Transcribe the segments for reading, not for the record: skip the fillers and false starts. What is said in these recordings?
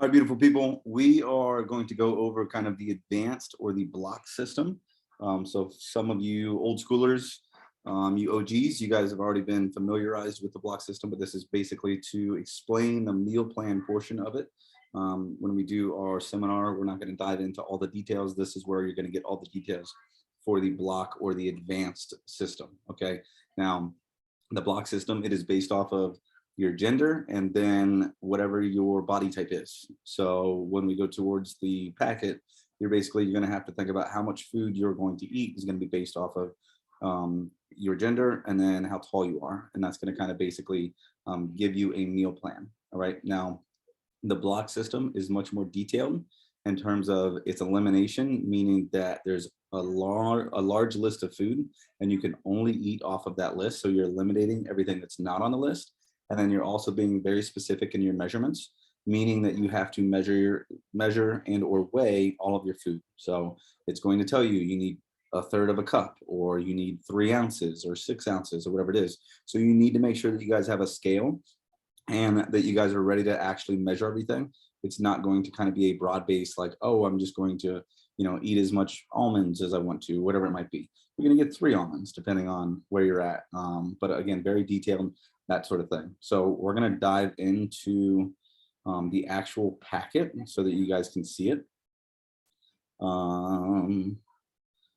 All right, beautiful people. We are going to go over kind of the advanced or the block system. So some of you old schoolers, you OGs, you guys have already been familiarized with the block system, but this is basically to explain the meal plan portion of it. When we do our seminar, we're not going to dive into all the details. This is where you're going to get all the details for the block or the advanced system. Okay. Now, the block system, it is based off of your gender and then whatever your body type is. So when we go towards the packet, you're going to have to think about how much food you're going to eat is going to be based off of your gender and then how tall you are. And that's going to kind of basically give you a meal plan. All right. Now, the block system is much more detailed in terms of its elimination, meaning that there's a large list of food and you can only eat off of that list. So you're eliminating everything that's not on the list. And then you're also being very specific in your measurements, meaning that you have to measure and or weigh all of your food. So it's going to tell you you need a third of a cup, or you need 3 ounces or 6 ounces or whatever it is. So you need to make sure that you guys have a scale and that you guys are ready to actually measure everything. It's not going to kind of be a broad base like, oh, I'm just going to, eat as much almonds as I want to, whatever it might be. You're going to get 3 almonds depending on where you're at. But again, very detailed, that sort of thing. So we're going to dive into the actual packet so that you guys can see it.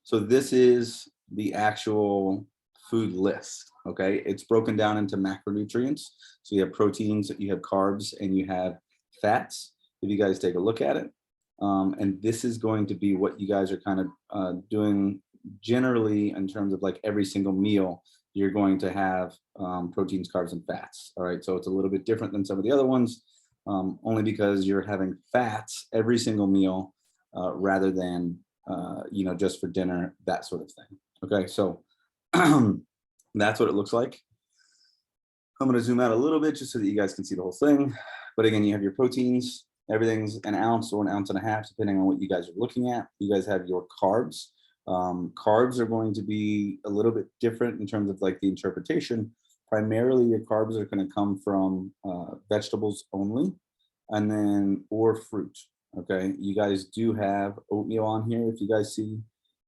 So this is the actual food list. Okay, it's broken down into macronutrients. So you have proteins, you have carbs, and you have fats. If you guys take a look at it, and this is going to be what you guys are kind of doing generally in terms of like every single meal. You're going to have proteins, carbs, and fats. All right, so it's a little bit different than some of the other ones, only because you're having fats every single meal rather than just for dinner, that sort of thing. Okay, so that's what it looks like. I'm going to zoom out a little bit just so that you guys can see the whole thing. But again, you have your proteins, everything's an ounce or an ounce and a half, depending on what you guys are looking at. You guys have your carbs. Carbs are going to be a little bit different in terms of like the interpretation. Primarily, your carbs are going to come from vegetables only, and then or fruit. Okay, you guys do have oatmeal on here. If you guys see,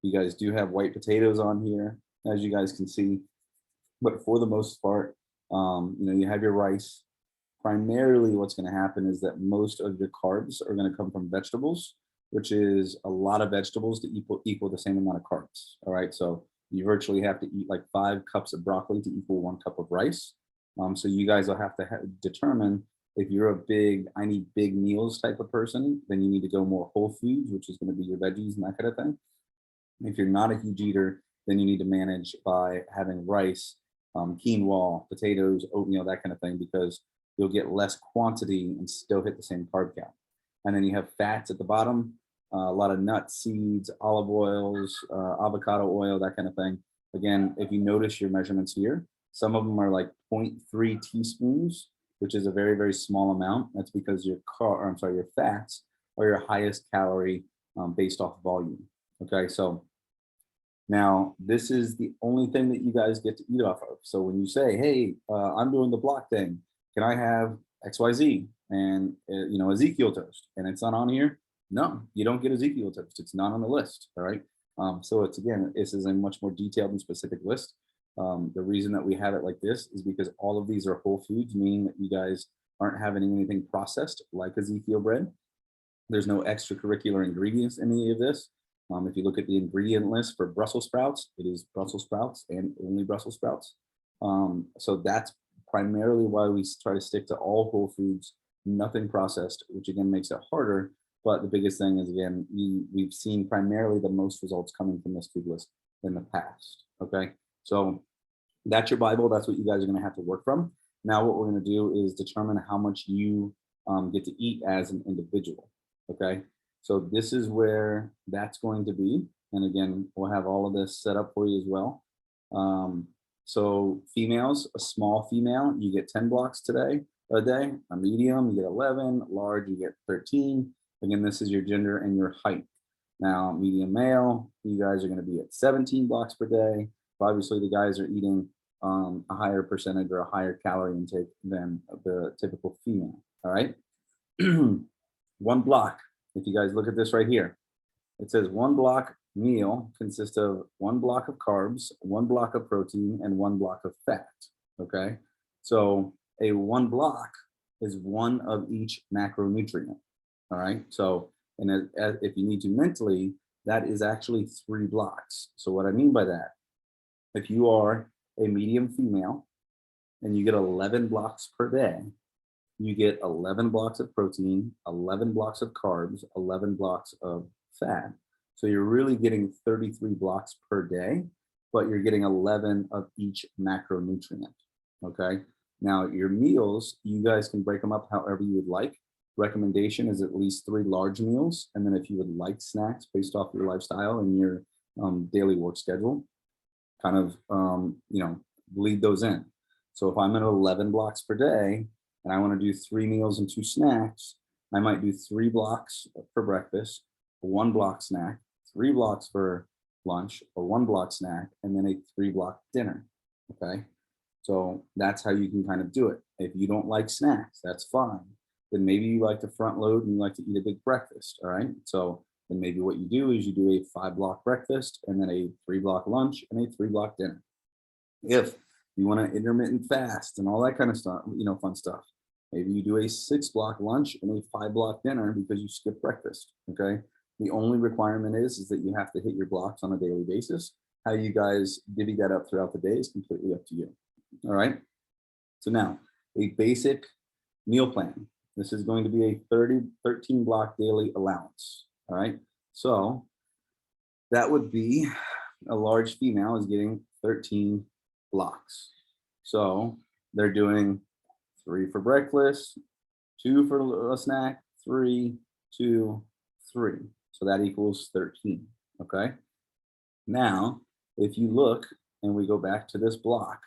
you guys do have white potatoes on here, as you guys can see. But for the most part, you have your rice. Primarily, what's going to happen is that most of your carbs are going to come from vegetables, which is a lot of vegetables to equal the same amount of carbs. All right, so you virtually have to eat like 5 cups of broccoli to equal 1 cup of rice. So you guys will have to determine if you're a big, I need big meals type of person, then you need to go more whole foods, which is going to be your veggies and that kind of thing. If you're not a huge eater, then you need to manage by having rice, quinoa, potatoes, oatmeal, that kind of thing, because you'll get less quantity and still hit the same carb count. And then you have fats at the bottom, a lot of nuts, seeds, olive oils, avocado oil, that kind of thing. Again, if you notice your measurements here, some of them are like 0.3 teaspoons, which is a very, very small amount. That's because your fats are your highest calorie based off volume. Okay, so now this is the only thing that you guys get to eat off of. So when you say, hey, I'm doing the block thing, can I have XYZ and Ezekiel toast, and it's not on here? No, you don't get Ezekiel toast. It's not on the list. All right. So this is a much more detailed and specific list. The reason that we have it like this is because all of these are whole foods, meaning that you guys aren't having anything processed like Ezekiel bread. There's no extracurricular ingredients in any of this. If you look at the ingredient list for Brussels sprouts, it is Brussels sprouts and only Brussels sprouts. So that's primarily why we try to stick to all whole foods, nothing processed, which again makes it harder. But the biggest thing is, again, we've seen primarily the most results coming from this food list in the past. Okay, so that's your Bible. That's what you guys are going to have to work from. Now, what we're going to do is determine how much you get to eat as an individual. Okay, so this is where that's going to be. And again, we'll have all of this set up for you as well. So females, a small female, you get 10 blocks a day. A medium, you get 11. Large, you get 13. Again, this is your gender and your height. Now, medium male, you guys are going to be at 17 blocks per day. Obviously, the guys are eating a higher percentage or a higher calorie intake than the typical female. All right. one block. If you guys look at this right here, it says one block meal consists of one block of carbs, one block of protein, and one block of fat. Okay, so a one block is one of each macronutrient. All right, so and if you need to mentally, that is actually 3 blocks. So what I mean by that, if you are a medium female and you get 11 blocks per day, you get 11 blocks of protein, 11 blocks of carbs, 11 blocks of fat. So you're really getting 33 blocks per day, but you're getting 11 of each macronutrient. Okay. Now your meals, you guys can break them up however you would like. Recommendation is at least 3 large meals. And then if you would like snacks based off your lifestyle and your daily work schedule, kind of, bleed those in. So if I'm at 11 blocks per day and I want to do 3 meals and 2 snacks, I might do 3 blocks for breakfast, 1 block snack, 3 blocks for lunch, or 1 block snack, and then a 3 block dinner. Okay. So that's how you can kind of do it. If you don't like snacks, that's fine. Then maybe you like to front load and you like to eat a big breakfast. All right. So then maybe what you do is you do a 5 block breakfast and then a 3 block lunch and a 3 block dinner. If you want to intermittent fast and all that kind of stuff, fun stuff, maybe you do a 6 block lunch and a 5 block dinner because you skip breakfast. Okay. The only requirement is that you have to hit your blocks on a daily basis. How you guys divvy that up throughout the day is completely up to you. All right. So now a basic meal plan. This is going to be a 13 block daily allowance. All right. So that would be a large female is getting 13 blocks. So they're doing 3 for breakfast, 2 for a snack, 3, 2, 3. So that equals 13. Okay. Now, if you look and we go back to this block,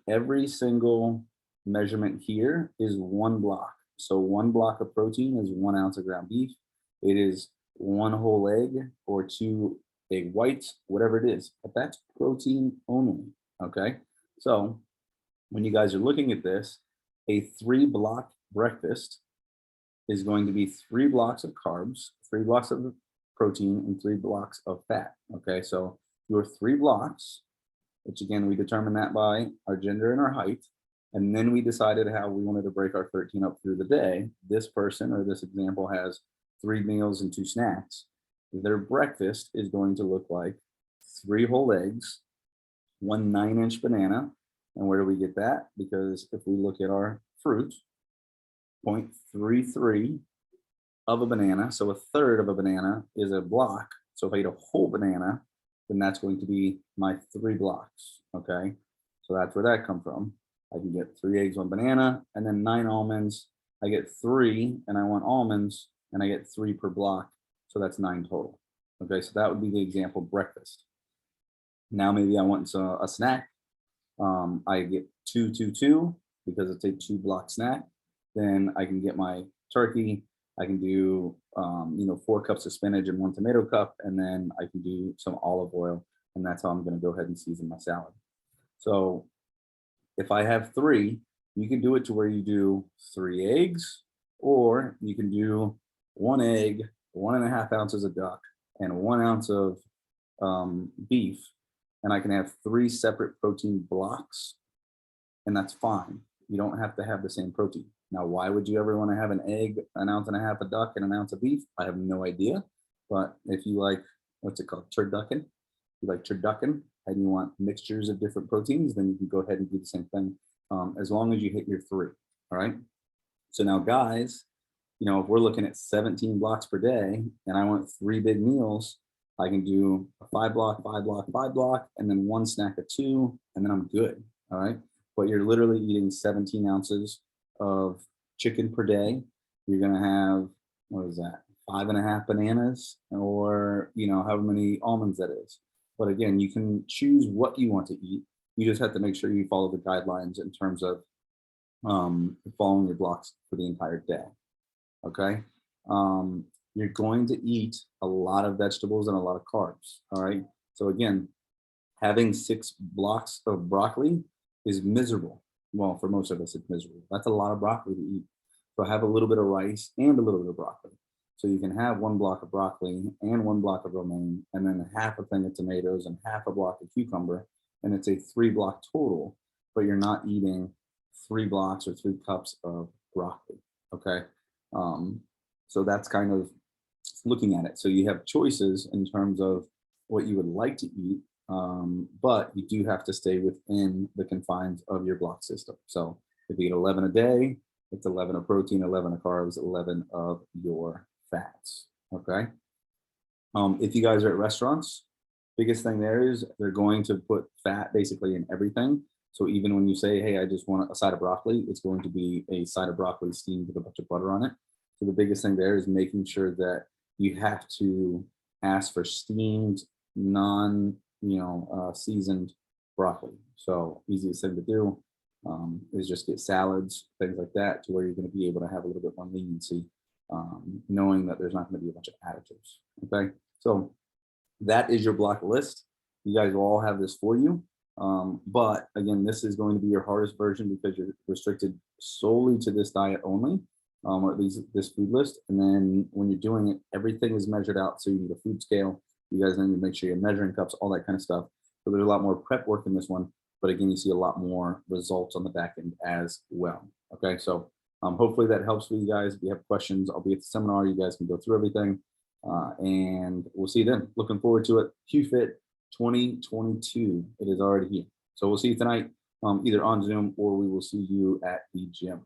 every single measurement here is 1 block. So 1 block of protein is 1 ounce of ground beef. It is 1 whole egg or 2 egg whites, whatever it is, but that's protein only. Okay. So when you guys are looking at this, a 3 block breakfast is going to be 3 blocks of carbs, 3 blocks of protein, and 3 blocks of fat. Okay. So your 3 blocks, which again, we determined that by our gender and our height. And then we decided how we wanted to break our 13 up through the day. This person or this example has 3 meals and 2 snacks. Their breakfast is going to look like 3 whole eggs, 1 9-inch banana. And where do we get that? Because if we look at our fruit, 0.33 of a banana, so a third of a banana is a block. So if I eat a whole banana, then that's going to be my 3 blocks. Okay. So that's where that comes from. I can get 3 eggs, 1 banana, and then 9 almonds. I get 3, and I want almonds, and I get 3 per block. So that's 9 total. Okay, so that would be the example breakfast. Now maybe I want a snack. I get 2, 2, 2 because it's a 2 block snack. Then I can get my turkey. I can do 4 cups of spinach and 1 tomato cup, and then I can do some olive oil, and that's how I'm going to go ahead and season my salad. So if I have 3, you can do it to where you do 3 eggs, or you can do 1 egg, 1.5 ounces of duck, and 1 ounce of beef, and I can have 3 separate protein blocks, and that's fine. You don't have to have the same protein. Now, why would you ever want to have an egg, 1.5 ounces of duck, and 1 ounce of beef? I have no idea. But if you like, what's it called, turducken? You like turducken, and you want mixtures of different proteins, then you can go ahead and do the same thing, as long as you hit your 3. All right. So now, guys, if we're looking at 17 blocks per day, and I want 3 big meals, I can do a 5 block, 5 block, 5 block, and then 1 snack of 2, and then I'm good. All right. But you're literally eating 17 ounces of chicken per day. You're going to have, what is that, 5.5 bananas, or, however many almonds that is. But again, you can choose what you want to eat. You just have to make sure you follow the guidelines in terms of following your blocks for the entire day. Okay. You're going to eat a lot of vegetables and a lot of carbs. All right. So again, having 6 blocks of broccoli is miserable. Well, for most of us, it's miserable. That's a lot of broccoli to eat. So have a little bit of rice and a little bit of broccoli. So you can have 1 block of broccoli and 1 block of romaine, and then half a thing of tomatoes and half a block of cucumber, and it's a 3 block total, but you're not eating 3 blocks or 3 cups of broccoli. Okay. Um, so that's kind of looking at it. So you have choices in terms of what you would like to eat, but you do have to stay within the confines of your block system. So if you eat 11 a day, it's 11 of protein, 11 of carbs, 11 of your fats. Okay. If you guys are at restaurants, biggest thing there is they're going to put fat basically in everything. So even when you say, hey, I just want a side of broccoli, it's going to be a side of broccoli steamed with a bunch of butter on it. So the biggest thing there is making sure that you have to ask for steamed, non, seasoned broccoli. So easiest thing to do is just get salads, things like that, to where you're going to be able to have a little bit more leniency, knowing that there's not going to be a bunch of additives. Okay, so that is your block list. You guys will all have this for you. But again, this is going to be your hardest version because you're restricted solely to this diet only, or at least this food list. And then when you're doing it, everything is measured out. So you need a food scale. You guys need to make sure you're measuring cups, all that kind of stuff. So there's a lot more prep work in this one. But again, you see a lot more results on the back end as well. Okay, so hopefully that helps for you guys. If you have questions, I'll be at the seminar. You guys can go through everything. And we'll see you then. Looking forward to it. QFit 2022. It is already here. So we'll see you tonight, either on Zoom or we will see you at the gym.